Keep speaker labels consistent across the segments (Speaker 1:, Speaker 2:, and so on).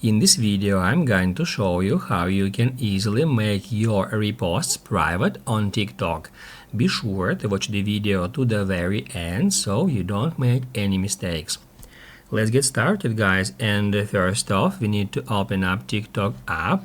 Speaker 1: In this video, I'm going to show you how you can easily make your reposts private on TikTok. Be sure to watch the video to the very end so you don't make any mistakes. Let's get started, guys, and first off we need to open up TikTok app.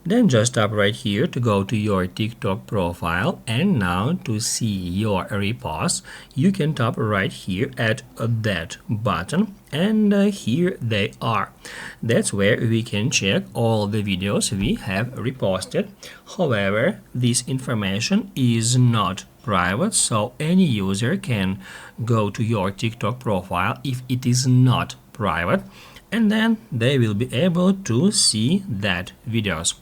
Speaker 1: Then just tap right here to go to your TikTok profile, and now to see your reposts you can tap right here at that button, and here they are. That's where we can check all the videos we have reposted. However, this information is not private, so any user can go to your TikTok profile if it is not private, and then they will be able to see that videos.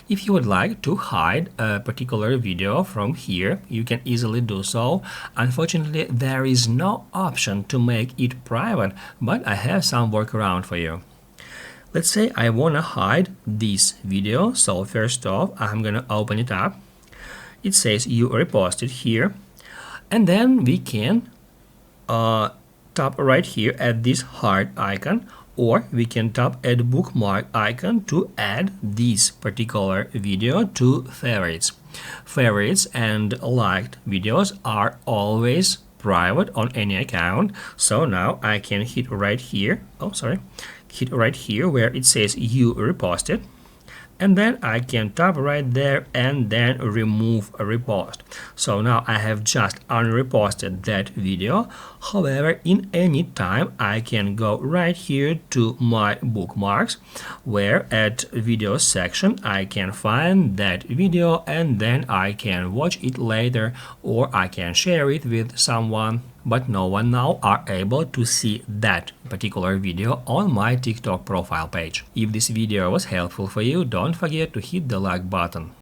Speaker 1: If you would like to hide a particular video from here, you can easily do so. Unfortunately, there is no option to make it private, but I have some workaround for you. Let's say I want to hide this video, so first off I'm gonna open it up. It says you reposted here, and then we can tap right here at this heart icon, or we can tap at bookmark icon to add this particular video to favorites. Favorites and liked videos are always private on any account, so now I can hit right here, hit right here where it says you reposted, and then I can tap right there and then remove a repost. So now I have just unreposted that video. However, in any time I can go right here to my bookmarks, where at video section I can find that video, and then I can watch it later, or I can share it with someone. But no one now are able to see that particular video on my TikTok profile page. If this video was helpful for you, don't forget to hit the like button.